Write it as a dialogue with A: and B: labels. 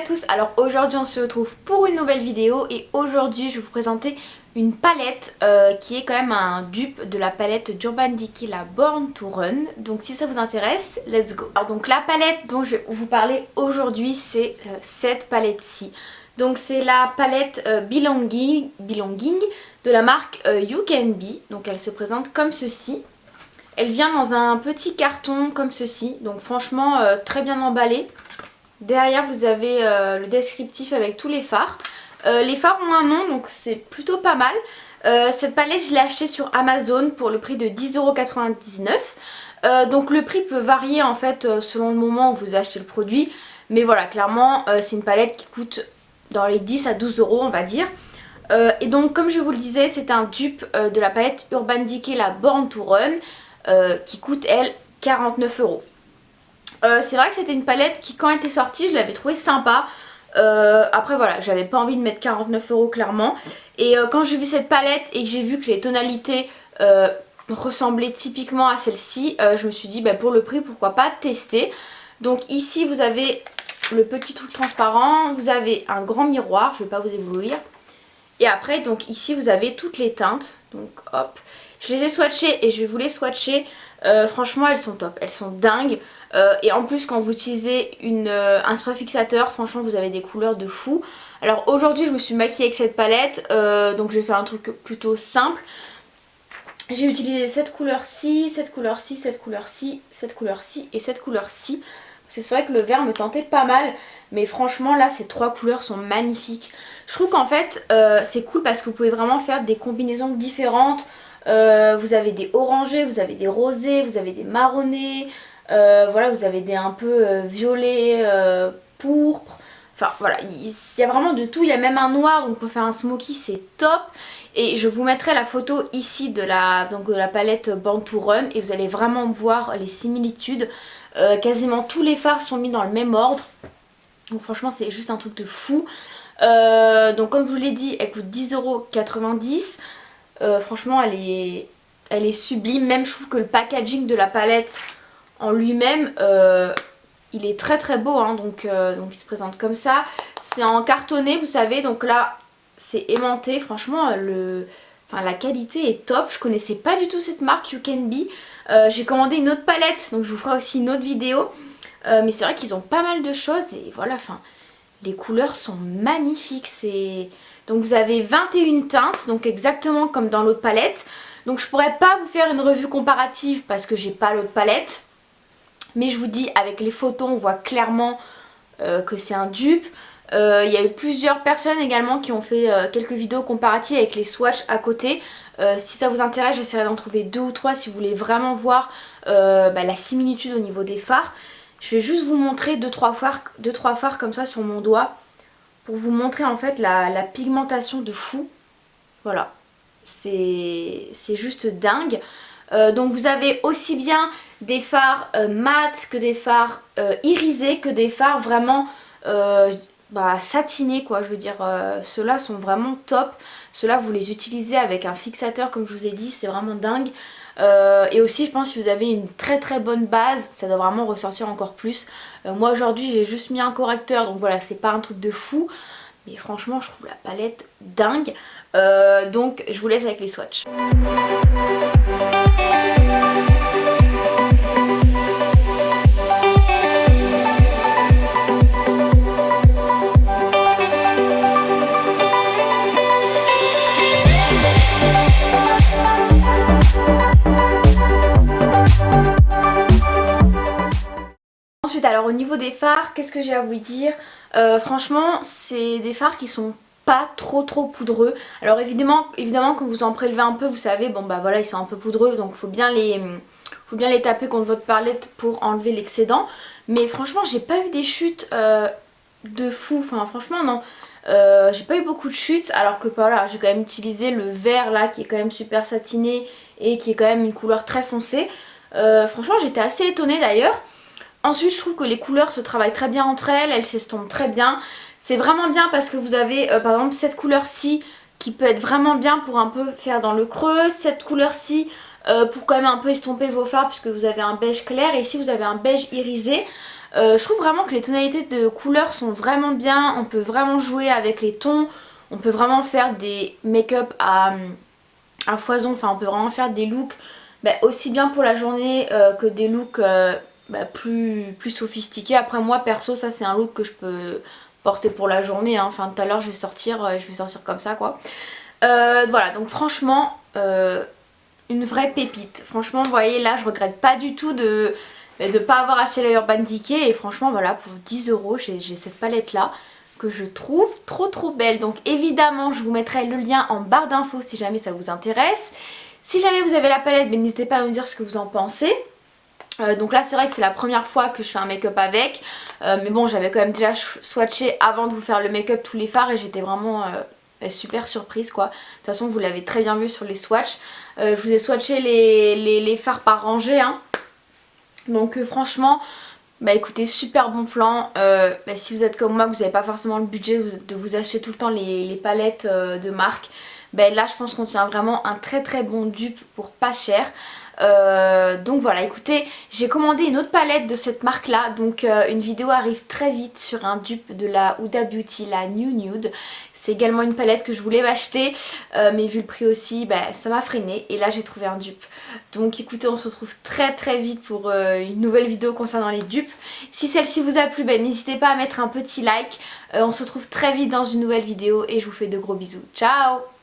A: tous, alors aujourd'hui on se retrouve pour une nouvelle vidéo et aujourd'hui je vais vous présenter une palette qui est quand même un dupe de la palette d'Urban Decay, la Born to Run. Donc si ça vous intéresse, let's go. Alors donc la palette dont je vais vous parler aujourd'hui c'est cette palette-ci. Donc c'est la palette Belonging de la marque You Can Be. Donc elle se présente comme ceci. Elle vient dans un petit carton comme ceci, donc franchement très bien emballé. Derrière vous avez le descriptif avec tous les fards. Les fards ont un nom donc c'est plutôt pas mal. Cette palette je l'ai achetée sur Amazon pour le prix de 10,99 €. Donc le prix peut varier en fait selon le moment où vous achetez le produit. Mais voilà, clairement c'est une palette qui coûte dans les 10 à 12 € on va dire. Et donc comme je vous le disais, c'est un dupe de la palette Urban Decay, la Born to Run, qui coûte elle 49 €. C'est vrai que c'était une palette qui quand elle était sortie je l'avais trouvée sympa. Après voilà, j'avais pas envie de mettre 49 € clairement. Et quand j'ai vu cette palette et que j'ai vu que les tonalités ressemblaient typiquement à celle-ci, je me suis dit bah, pour le prix pourquoi pas tester. Donc ici vous avez le petit truc transparent, vous avez un grand miroir, je vais pas vous éblouir. Et après donc ici vous avez toutes les teintes, donc hop. Je les ai swatchées et je vais vous les swatcher. Franchement elles sont top, elles sont dingues. Et en plus quand vous utilisez un spray fixateur, franchement vous avez des couleurs de fou. Alors aujourd'hui je me suis maquillée avec cette palette, donc j'ai fait un truc plutôt simple. J'ai utilisé cette couleur-ci, cette couleur-ci, cette couleur-ci, cette couleur-ci et cette couleur-ci. C'est vrai que le vert me tentait pas mal, mais franchement là ces trois couleurs sont magnifiques. Je trouve qu'en fait c'est cool parce que vous pouvez vraiment faire des combinaisons différentes. Vous avez des orangés, vous avez des rosés, vous avez des marronnés, voilà, vous avez des un peu violets, pourpre. Enfin voilà, il y a vraiment de tout, il y a même un noir donc pour faire un smoky c'est top. Et je vous mettrai la photo ici de la palette Born to Run et vous allez vraiment voir les similitudes. Quasiment tous les fards sont mis dans le même ordre. Donc franchement c'est juste un truc de fou. Donc comme je vous l'ai dit, elle coûte 10,90 €. Franchement elle est sublime. Même je trouve que le packaging de la palette en lui-même il est très très beau hein. Donc il se présente comme ça. C'est en cartonné vous savez, donc là c'est aimanté. Franchement la qualité est top. Je connaissais pas du tout cette marque You Can Be. J'ai commandé une autre palette donc je vous ferai aussi une autre vidéo. Mais c'est vrai qu'ils ont pas mal de choses et voilà, enfin les couleurs sont magnifiques. Donc vous avez 21 teintes, donc exactement comme dans l'autre palette. Donc je pourrais pas vous faire une revue comparative parce que j'ai pas l'autre palette. Mais je vous dis, avec les photos on voit clairement que c'est un dupe. Il y a eu plusieurs personnes également qui ont fait quelques vidéos comparatives avec les swatchs à côté. Si ça vous intéresse, j'essaierai d'en trouver 2 ou 3 si vous voulez vraiment voir la similitude au niveau des fards. Je vais juste vous montrer 2-3 fards comme ça sur mon doigt pour vous montrer en fait la pigmentation de fou. Voilà, c'est juste dingue. Donc vous avez aussi bien des fards mat que des fards irisés, que des fards vraiment satinés quoi. Je veux dire, ceux-là sont vraiment top. Ceux-là vous les utilisez avec un fixateur comme je vous ai dit, c'est vraiment dingue. Et aussi je pense que si vous avez une très très bonne base, ça doit vraiment ressortir encore plus. Moi aujourd'hui j'ai juste mis un correcteur, donc voilà, c'est pas un truc de fou. Mais franchement je trouve la palette dingue. Donc je vous laisse avec les swatchs. Ensuite alors au niveau des fards, qu'est-ce que j'ai à vous dire? Franchement c'est des fards qui sont pas trop poudreux. Alors évidemment quand vous en prélevez un peu vous savez, bon bah voilà ils sont un peu poudreux donc faut bien les taper contre votre palette pour enlever l'excédent. Mais franchement j'ai pas eu des chutes de fou, enfin franchement non. J'ai pas eu beaucoup de chutes alors que voilà, j'ai quand même utilisé le vert là qui est quand même super satiné et qui est quand même une couleur très foncée. Franchement j'étais assez étonnée d'ailleurs. Ensuite je trouve que les couleurs se travaillent très bien entre elles, elles s'estompent très bien. C'est vraiment bien parce que vous avez par exemple cette couleur-ci qui peut être vraiment bien pour un peu faire dans le creux. Cette couleur-ci pour quand même un peu estomper vos fards puisque vous avez un beige clair et ici vous avez un beige irisé. Je trouve vraiment que les tonalités de couleurs sont vraiment bien, on peut vraiment jouer avec les tons, on peut vraiment faire des make-up à foison, enfin on peut vraiment faire des looks aussi bien pour la journée que des looks plus sophistiqués. Après moi perso ça c'est un look que je peux porter pour la journée, hein. Enfin tout à l'heure je vais sortir comme ça quoi. Voilà donc franchement une vraie pépite. Franchement vous voyez là je regrette pas du tout de pas avoir acheté la Urban Decay et franchement voilà pour 10 € j'ai cette palette là que je trouve trop belle. Donc évidemment je vous mettrai le lien en barre d'infos si jamais ça vous intéresse. Si jamais vous avez la palette, n'hésitez pas à me dire ce que vous en pensez. Donc là c'est vrai que c'est la première fois que je fais un make-up avec. Mais bon j'avais quand même déjà swatché avant de vous faire le make-up tous les fards et j'étais vraiment super surprise quoi. De toute façon vous l'avez très bien vu sur les swatchs. Je vous ai swatché les fards par rangée hein. Donc franchement écoutez super bon plan. Si vous êtes comme moi que vous n'avez pas forcément le budget de vous acheter tout le temps les palettes de marque, là je pense qu'on tient vraiment un très bon dupe pour pas cher. Donc voilà écoutez j'ai commandé une autre palette de cette marque là. Donc une vidéo arrive très vite sur un dupe de la Huda Beauty, la New Nude. C'est également une palette que je voulais m'acheter mais vu le prix aussi ça m'a freiné et là j'ai trouvé un dupe. Donc écoutez on se retrouve très vite pour une nouvelle vidéo concernant les dupes. Si celle-ci vous a plu n'hésitez pas à mettre un petit like. On se retrouve très vite dans une nouvelle vidéo et je vous fais de gros bisous. Ciao!